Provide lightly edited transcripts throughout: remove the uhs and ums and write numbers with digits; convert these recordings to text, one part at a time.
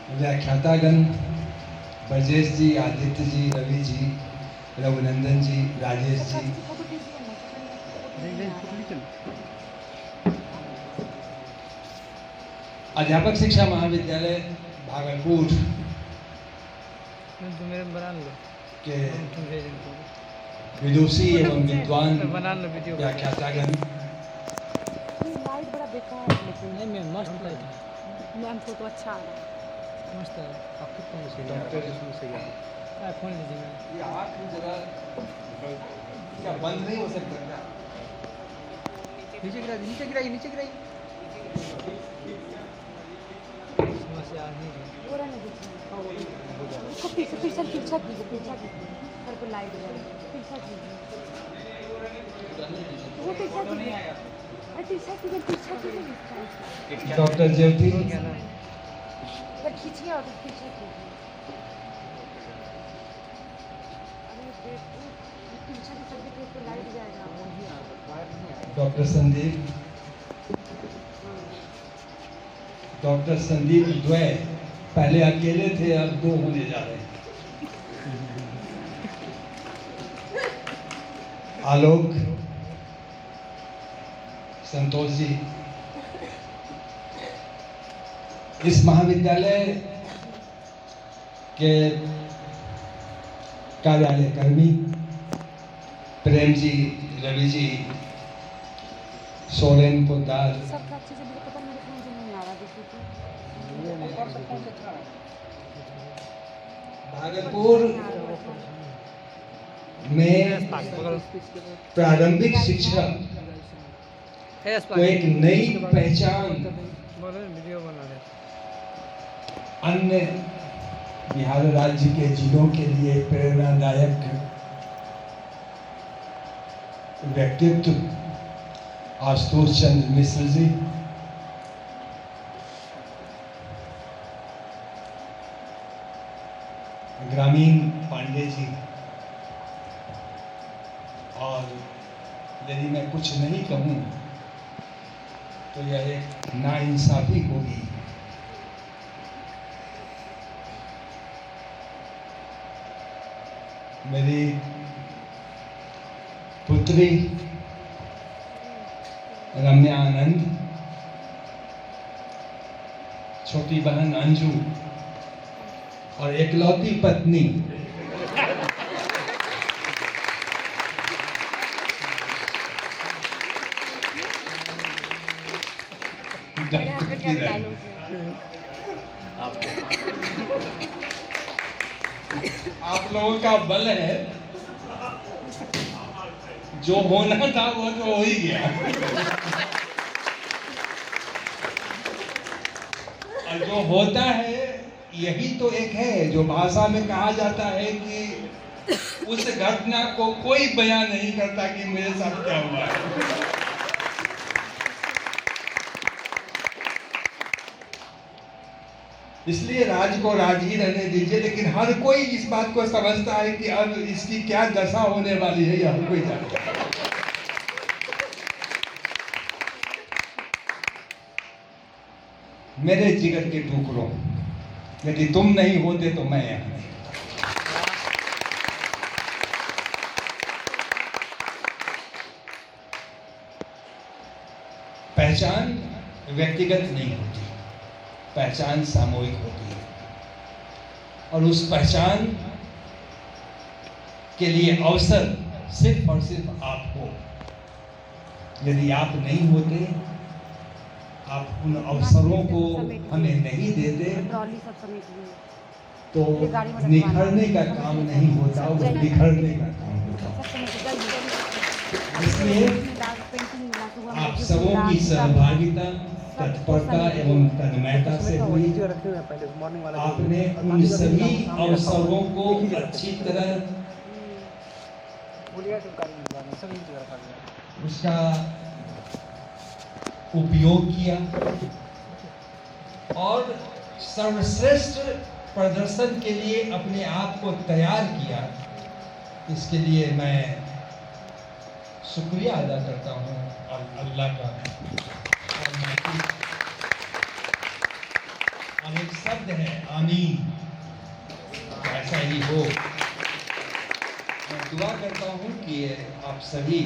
व्याख्यातागण ब्रजेश जी, आदित्य जी, रवि जी, रघुनंदन जी, राजेश जी, अध्यापक शिक्षा महाविद्यालय भागलपुर के विदुषी एवं विद्वान व्याख्यातागण, लाइट बड़ा बेकार है लेकिन नहीं मैम मस्त लाइट है मैम फोटो अच्छा आ रहा है मस्त है आपको कौन सी डॉक्टर इसमें सही है फोन लीजिए मैम ये आँख जरा क्या बंद नहीं हो सकता क्या? नीचे गिराइए समस्या आ नहीं रही पूरा नहीं दिख इसको पीछे कीजिए सर को लाइट पीछे कीजिए वो पीछे नहीं आया डॉक्टर ज्योति, डॉक्टर संदीप, डॉक्टर संदीप द्वय पहले अकेले थे, अब 2 होने जा रहे हैं। आलोक, संतोष जी, इस महाविद्यालय के कार्यालय कर्मी प्रेम जी, रवि जी, सोरेन पोदार, भागलपुर में प्रारंभिक शिक्षा को एक नई पहचान अन्य बिहार राज्य के जिलों के लिए प्रेरणादायक व्यक्तित्व आशुतोष चंद्र मिश्र जी, ग्रामीण पांडे जी, और यदि मैं कुछ नहीं कहूँ तो यह एक नाइंसाफी होगी। मेरी पुत्री रम्या आनंद, छोटी बहन अंजू और एकलौती पत्नी आप लोगों का बल है, जो होना था वो तो हो ही गया। और जो होता है यही तो एक है, जो भाषा में कहा जाता है कि उस घटना को कोई बयान नहीं करता कि मेरे साथ क्या हुआ है। इसलिए राज को राज ही रहने दीजिए, लेकिन हर कोई इस बात को समझता है कि अब इसकी क्या दशा होने वाली है, यह हर कोई जानता है। मेरे जिगर के टुकड़ों, यदि तुम नहीं होते तो मैं यहाँ नहीं। पहचान व्यक्तिगत नहीं होती, पहचान सामूहिक होती है, और उस पहचान के लिए अवसर सिर्फ और सिर्फ आप हो। यदि आप नहीं होते, आप उन अवसरों को हमें नहीं देते, तो निखरने का काम नहीं होता, वो बिखरने का काम होता। इसलिए आप सबों की सहभागिता, तत्परता एवं तन्मयता से हुई। आपने उन सभी अवसरों को अच्छी तरह उसका उपयोग किया और सर्वश्रेष्ठ प्रदर्शन के लिए अपने आप को तैयार किया। इसके लिए मैं शुक्रिया अदा करता हूँ अल्लाह का, और एक शब्द है आमीन, ऐसा ही हो। मैं दुआ करता हूँ कि आप सभी,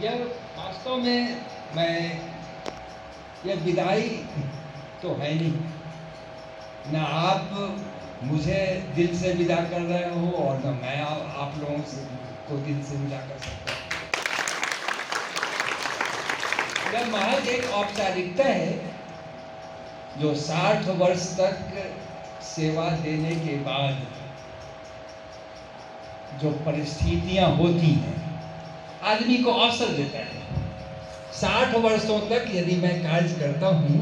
यह वास्तव में यह विदाई तो है नहीं, ना आप मुझे दिल से विदा कर रहे हो और ना मैं आप लोगों से को दिल से विदा कर सकता हूँ। यह महज एक औपचारिकता है जो 60 वर्ष तक सेवा देने के बाद जो परिस्थितियां होती हैं आदमी को अवसर देता है। 60 वर्षों तक यदि मैं कार्य करता हूं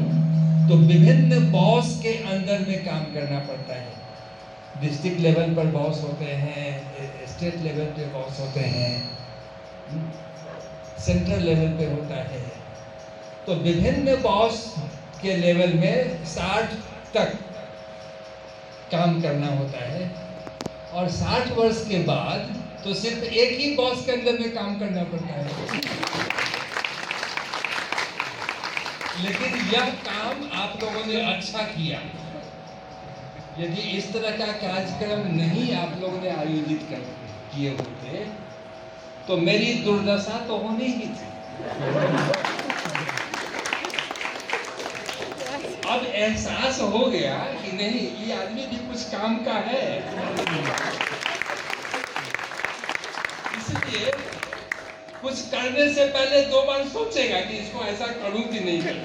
तो विभिन्न बॉस के अंदर में काम करना पड़ता है। डिस्ट्रिक्ट लेवल पर बॉस होते हैं, स्टेट लेवल पे बॉस होते हैं, सेंट्रल लेवल पे होता है। तो विभिन्न बॉस के लेवल में 60 तक काम करना होता है और 60 वर्ष के बाद तो सिर्फ एक ही बॉस के अंदर में काम करना पड़ता है। लेकिन यह काम आप लोगों ने अच्छा किया। यदि इस तरह का कार्यक्रम नहीं आप लोगों ने आयोजित किए होते तो मेरी दुर्दशा तो होनी ही थी। अब एहसास हो गया कि नहीं, ये आदमी भी कुछ काम का है। इसलिए कुछ करने से पहले 2 बार सोचेगा कि इसको ऐसा करूं कि नहीं करूं।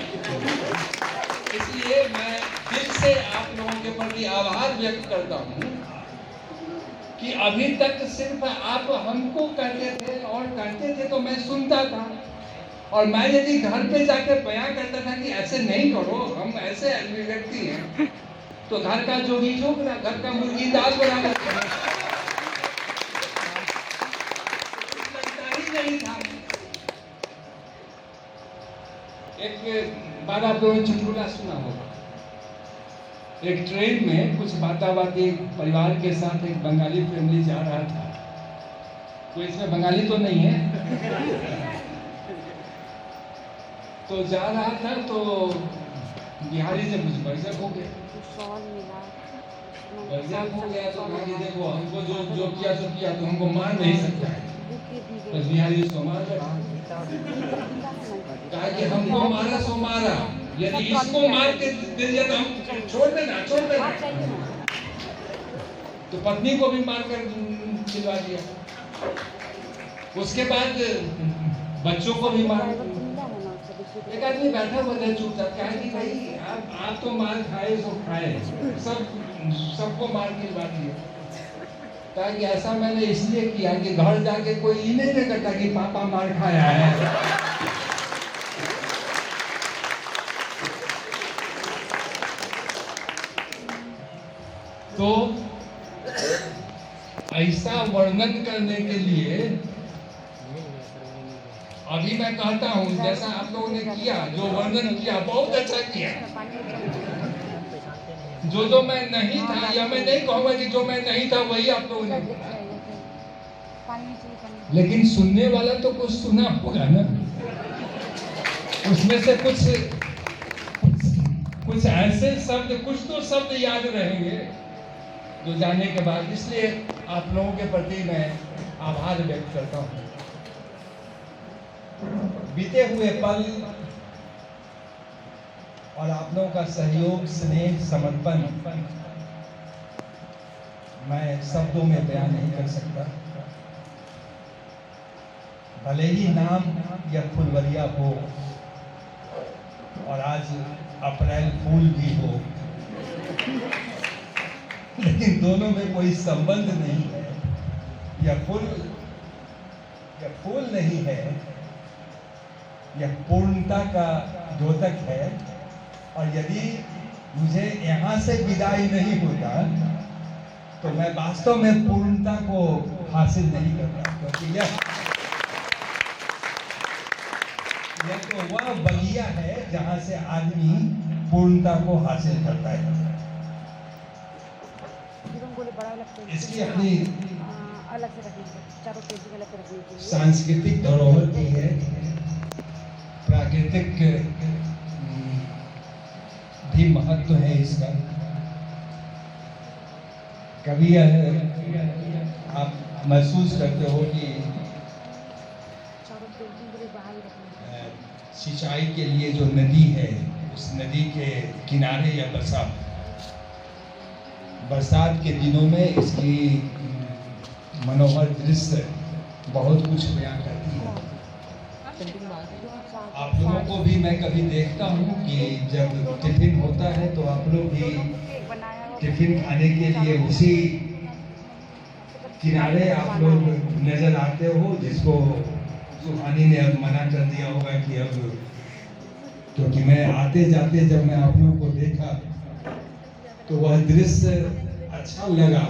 इसलिए मैं दिल से आप लोगों के प्रति आभार व्यक्त करता हूं कि अभी तक सिर्फ आप हमको कहते थे और कहते थे तो मैं सुनता था, और मैं यदि घर पे जाकर बयां करता था कि ऐसे नहीं करो, हम ऐसे व्यक्ति हैं, तो घर का जो भी छोकरा, घर का मुर्गी दाल बना लेता लगता ही नहीं था। एक बार आप लोगों ने चुटकुला सुना होगा। एक ट्रेन में कुछ बाताबाती परिवार के साथ एक बंगाली फैमिली जा रहा था। कोई इसमें बंगाली तो नहीं है। तो जा रहा था तो बिहारी से कुछ बरसक हो गया। बरसक हो गया तो कहा कि देखो हमको जो किया सो किया, तो हमको मार नहीं सकता है। बस बिहारी उसको मार रहा। कहा कि हमको मारा सो मारा, यदि इसको मार के दे दिया तो हम छोड़ देना। तो पत्नी को भी मार कर खिलवा दिया। उसके बाद बच्चों को भी मार। एक आदमी बैठा हुआ था चुपचाप, कहा कि भाई आप तो मार खाए सो खाए, सबको मार खिलवा दिया। कहा कि ऐसा मैंने इसलिए किया कि घर जाके कोई ये नहीं कहता कि पापा मार खाया है। तो ऐसा वर्णन करने के लिए अभी मैं कहता हूँ, जैसा आप लोगों ने किया, जो वर्णन किया बहुत अच्छा किया। जो मैं नहीं था, या मैं नहीं कहूँगा कि जो मैं नहीं था वही आप लोगों ने, लेकिन सुनने वाला तो कुछ सुना होगा ना। उसमें से कुछ ऐसे शब्द, कुछ तो शब्द याद रहेंगे जो जाने के बाद। इसलिए आप लोगों के प्रति मैं आभार व्यक्त करता हूँ। बीते हुए पल और आप लोगों का सहयोग, स्नेह, समर्पण मैं शब्दों में बयान नहीं कर सकता। भले ही नाम या फुलवरिया हो और आज अप्रैल फूल भी हो, लेकिन दोनों में कोई संबंध नहीं है। यह फूल नहीं है, यह पूर्णता का द्योतक है। और यदि मुझे यहाँ से विदाई नहीं होता तो मैं वास्तव में पूर्णता को हासिल नहीं करता, क्योंकि यह तो वह बगिया है जहाँ से आदमी पूर्णता को हासिल करता है। इसकी अपनी सांस्कृतिक धरोहर भी है, प्राकृतिक काफी महत्व है इसका। कभी आप महसूस करते हो कि सिंचाई के लिए जो नदी है, उस नदी के किनारे या बरसात के दिनों में इसकी मनोहर दृश्य बहुत कुछ बयां करती है। आप लोगों को भी मैं कभी देखता हूँ कि जब टिफिन होता है तो आप लोग भी टिफिन खाने के लिए उसी किनारे आप लोग नजर आते हो, जिसको सुहानी ने अब मना कर दिया होगा कि अब, क्योंकि मैं आते जाते जब मैं आप लोगों को देखा तो वह दृश्य अच्छा लगा,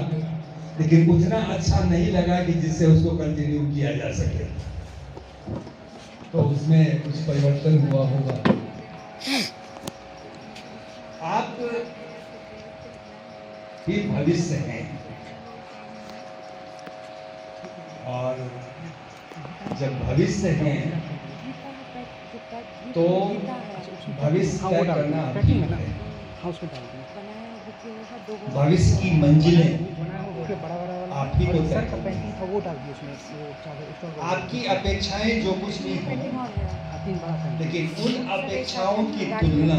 लेकिन उतना अच्छा नहीं लगा कि जिससे उसको कंटिन्यू किया जा सके। तो उसमें कुछ परिवर्तन हुआ होगा। आप ही भविष्य हैं, और जब भविष्य हैं तो भविष्य तय करना अभी है। भविष्य की मंजिलें आप ही को तय करनी है। आपकी अपेक्षाएं जो कुछ भी हों, लेकिन उन अपेक्षाओं की तुलना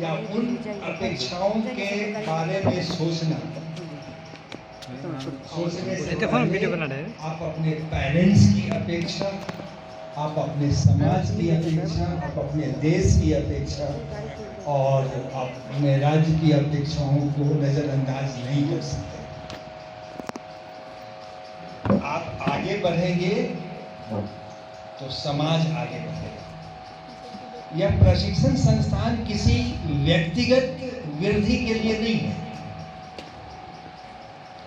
या उन अपेक्षाओं के बारे में सोचने से आप अपने पेरेंट्स की अपेक्षा, आप अपने समाज की अपेक्षा, आप अपने देश की अपेक्षा और अपने राज्य की अपेक्षाओं को नजरअंदाज नहीं कर सकते। आप आगे बढ़ेंगे तो समाज आगे बढ़ेगा। यह प्रशिक्षण संस्थान किसी व्यक्तिगत वृद्धि के लिए नहीं है।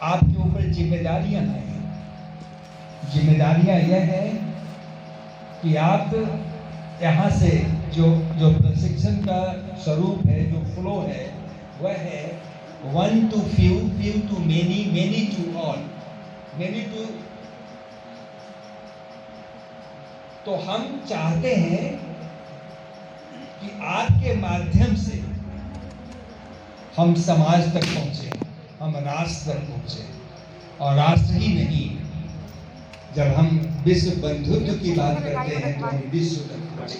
आपके ऊपर जिम्मेदारियां हैं। जिम्मेदारियां यह है कि आप यहाँ से जो प्रशिक्षण का स्वरूप है, जो फ्लो है, वह है one to few, few to many, many to all, many to। तो हम चाहते हैं कि आपके माध्यम से हम समाज तक पहुंचे, हम राष्ट्र तक पहुंचे, और राष्ट्र ही नहीं, जब हम विश्व बंधुत्व की बात करते हैं तो हम विश्व तक पहुंचे,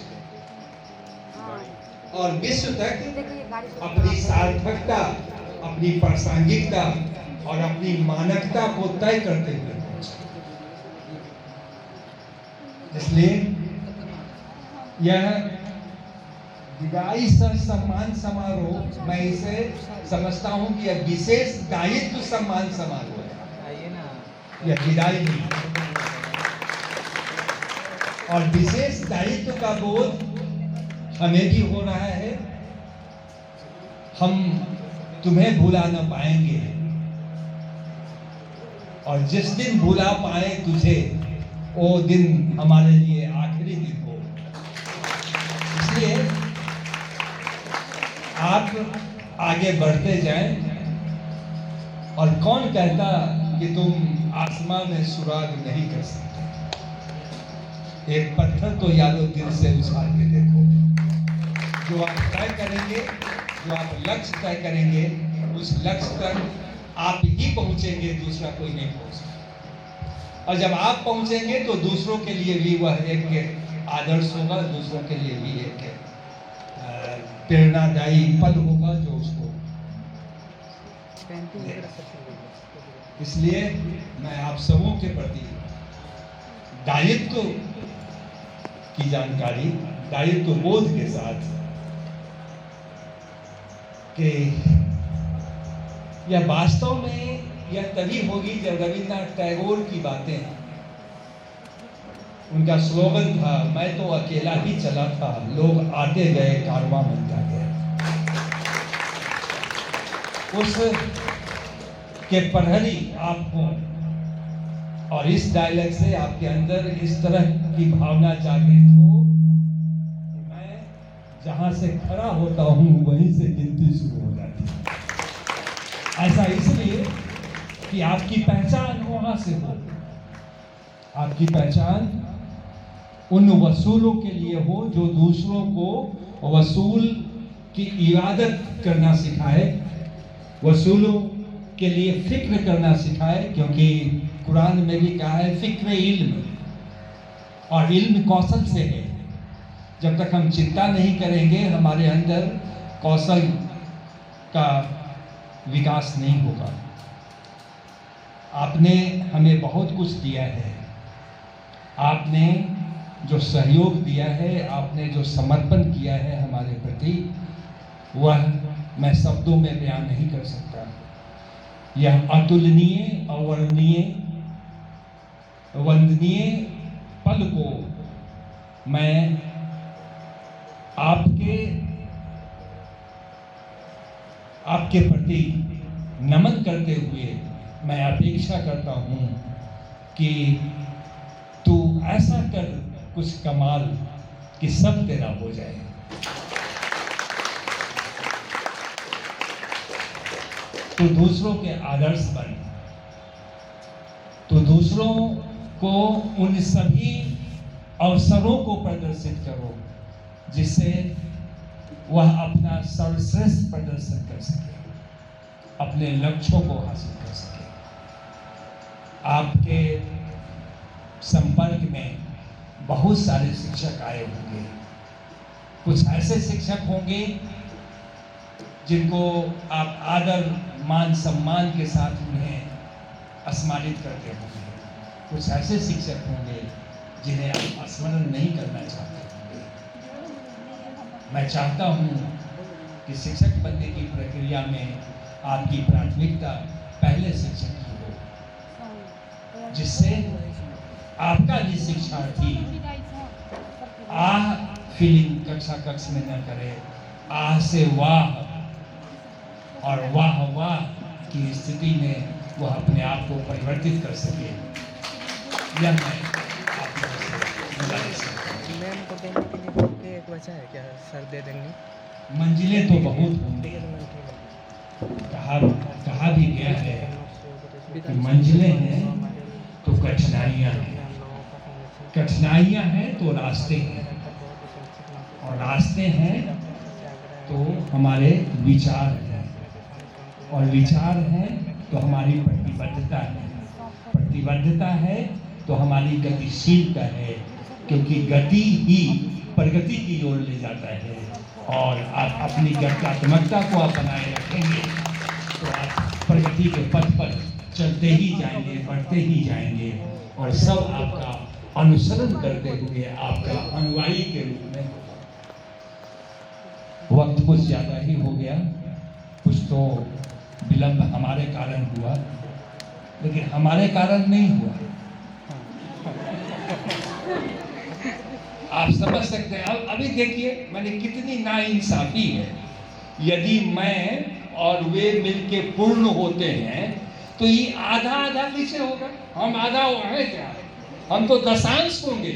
और विश्व तक अपनी सार्थकता, अपनी प्रासंगिकता और अपनी मानकता को तय करते हुए पहुंचे। इसलिए यह विदाई सह सम्मान समारोह, मैं इसे समझता हूं कि यह विशेष दायित्व सम्मान समारोह है, यह विदाई नहीं। और विशेष दायित्व का बोध हमें भी हो रहा है। हम तुम्हें भुला न पाएंगे, और जिस दिन भुला पाए तुझे, वो दिन हमारे लिए आखिरी दिन हो। इसलिए आप आगे बढ़ते जाएं, और कौन कहता कि तुम आसमान में सुराग नहीं कर सकते। एक पत्थर तो यादों दिल से उछाल के देखो। जो आप तय करेंगे, जो आप लक्ष्य तय करेंगे, उस लक्ष्य तक आप ही पहुंचेंगे, दूसरा कोई नहीं पहुंच सकता। और जब आप पहुंचेंगे तो दूसरों के लिए भी वह एक आदर्श होगा, दूसरों के लिए भी एक प्रेरणादायी पद होगा जो उसको। इसलिए मैं आप सबों के प्रति दायित्व की जानकारी, दायित्व बोध के साथ कि यह वास्तव में यह तभी होगी जब रविन्द्रनाथ टैगोर की बातें, उनका स्लोगन था, मैं तो अकेला ही चला था, लोग आते गए, कारवां बनता गया। उस के प्रहरी आप हों, और इस डायलॉग से आपके अंदर इस तरह की भावना जागृत हो कि मैं जहां से खड़ा होता हूं वहीं से गिनती शुरू हो जाती है। ऐसा इसलिए कि आपकी पहचान वहां से हो, आपकी पहचान उन वसूलों के लिए हो जो दूसरों को वसूल की इबादत करना सिखाए, वसूलों के लिए फिक्र करना सिखाए, क्योंकि कुरान में भी कहा है फिक्र इल्म, और इल्म कौशल से है। जब तक हम चिंता नहीं करेंगे हमारे अंदर कौशल का विकास नहीं होगा। आपने हमें बहुत कुछ दिया है, आपने जो सहयोग दिया है, आपने जो समर्पण किया है हमारे प्रति, वह मैं शब्दों में बयान नहीं कर सकता। यह अतुलनीय, अवर्णनीय, वंदनीय पल को मैं आपके प्रति नमन करते हुए मैं अपेक्षा करता हूं कि तू ऐसा कर कुछ कमाल कि सब तेरा हो जाए। तू दूसरों के आदर्श बन, तू दूसरों को उन सभी अवसरों को प्रदर्शित करो जिससे वह अपना सर्वश्रेष्ठ प्रदर्शन कर सके, अपने लक्ष्यों को हासिल कर सके। आपके संपर्क में बहुत सारे शिक्षक आए होंगे, कुछ ऐसे शिक्षक होंगे जिनको आप आदर मान सम्मान के साथ उन्हें स्मरित करते होंगे, कुछ ऐसे शिक्षक होंगे जिन्हें आप स्मरण नहीं करना चाहते होंगे। मैं चाहता हूं कि शिक्षक बनने की प्रक्रिया में आपकी प्राथमिकता पहले शिक्षक की हो, जिससे आपका भी शिक्षार्थी आह फीलिंग कक्षा कक्ष में न करे, आह से वाह और वाह वाह की स्थिति में वह अपने आप को परिवर्तित कर सके। यह मैं आपको गुजारिश करता हूं। मैम को देने के लिए एक बचा है क्या सर दे देंगे? मंजिलें तो बहुत होंगी, कहा भी गया है कि मंजिलें हैं तो कठिनाइयां हैं, कठिनाइयां हैं तो रास्ते हैं, और रास्ते हैं तो हमारे विचार हैं, और विचार हैं तो हमारी प्रतिबद्धता है, प्रतिबद्धता है तो हमारी गतिशीलता है, क्योंकि गति ही प्रगति की ओर ले जाता है। और आप अपनी गत्यात्मकता को आप बनाए रखेंगे तो आप प्रगति के पथ पर चलते ही जाएंगे, बढ़ते ही जाएंगे, और सब आपका अनुसरण करते हुए आपका अनुयायी के रूप में। वक्त कुछ ज़्यादा ही हो गया, कुछ तो विलंब हमारे कारण हुआ, लेकिन हमारे कारण नहीं हुआ। आप समझ सकते हैं। अब अभी देखिए मैंने कितनी नाइंसाफी है। यदि मैं और वे मिलके पूर्ण होते हैं तो ये आधा आधा कैसे होगा? हम आधा है क्या? हम तो दशांश होंगे।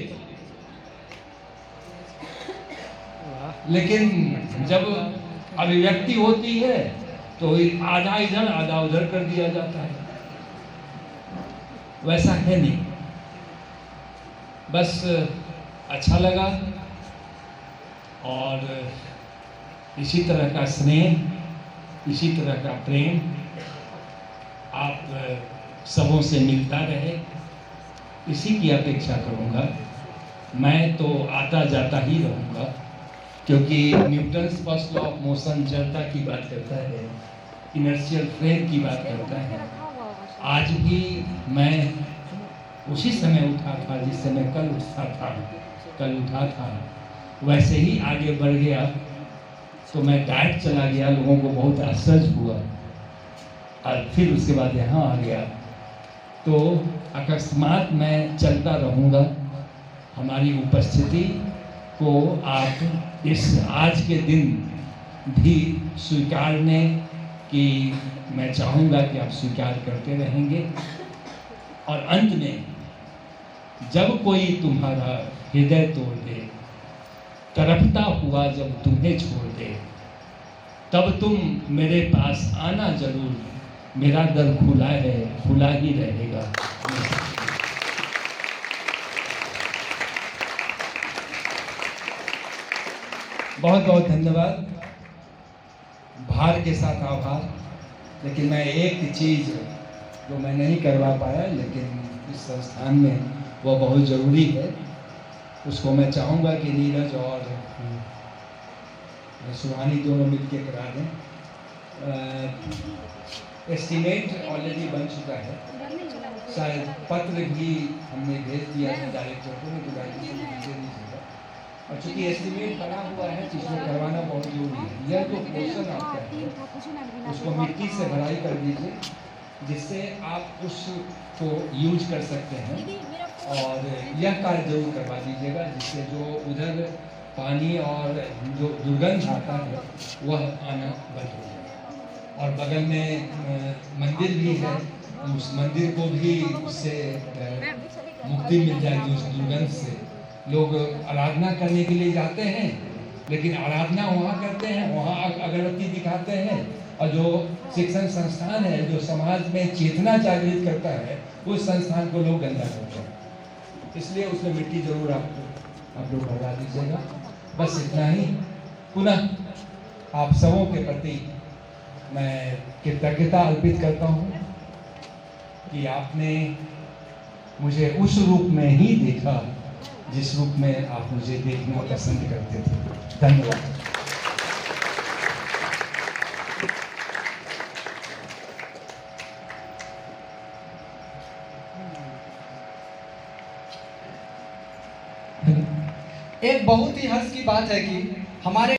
लेकिन जब अभिव्यक्ति होती है तो आधा इधर आधा उधर कर दिया जाता है। वैसा है नहीं। बस अच्छा लगा, और इसी तरह का स्नेह, इसी तरह का प्रेम आप सबों से मिलता रहे, इसी की अपेक्षा करूँगा। मैं तो आता जाता ही रहूँगा, क्योंकि Newton's first law of motion जड़ता की बात करता है, इनर्शियल फ्रेम की बात करता है। आज भी मैं उसी समय उठा था जिस समय कल उठा था, वैसे ही आगे बढ़ गया। तो मैं डायरेक्ट चला गया, लोगों को बहुत आश्चर्य हुआ, और फिर उसके बाद यहाँ आ गया। तो अकस्मात मैं चलता रहूँगा। हमारी उपस्थिति को आप इस आज के दिन भी स्वीकारने की मैं चाहूँगा कि आप स्वीकार करते रहेंगे। और अंत में जब कोई तुम्हारा हृदय तोड़ दे, तड़पता हुआ जब तुम्हें छोड़ दे, तब तुम मेरे पास आना जरूर, मेरा दर खुला है, खुला ही रहेगा। बहुत बहुत धन्यवाद, भार के साथ आभार। लेकिन मैं एक चीज़ जो मैं नहीं करवा पाया, लेकिन इस संस्थान में वो बहुत ज़रूरी है, उसको मैं चाहूँगा कि नीरज और सुहानी दोनों मिलकर करा दें। एस्टीमेट ऑलरेडी बन चुका है, शायद पत्र भी हमने भेज दिया है डायरेक्टर को, नहीं तो डायरेक्टर को भेज दीजिएगा। और चूँकि एस्टीमेट बना हुआ है तो इसको करवाना बहुत जरूरी है। यह जो पोर्शन आपका है उसको मिट्टी से भराई कर दीजिए, जिससे आप उसको यूज कर सकते हैं। और यह कार्य जरूर करवा दीजिएगा, जिससे जो उधर पानी और जो दुर्गंध आता है वह आना बंद हो जाए। और बगल में मंदिर भी है, उस मंदिर को भी उससे मुक्ति मिल जाएगी, उस दुर्गंध से। लोग आराधना करने के लिए जाते हैं, लेकिन आराधना वहाँ करते हैं, वहाँ अगरबत्ती दिखाते हैं, और जो शिक्षण संस्थान है जो समाज में चेतना जागृत करता है, उस संस्थान को लोग गंदा करते हैं। इसलिए उसमें मिट्टी जरूर आप लोग भरवा दीजिएगा। बस इतना ही। पुनः आप सबों के प्रति मैं कृतज्ञता अर्पित करता हूँ कि आपने मुझे उस रूप में ही देखा जिस रूप में आप मुझे देखना पसंद करते थे। धन्यवाद। एक बहुत ही हर्ष की बात है कि हमारे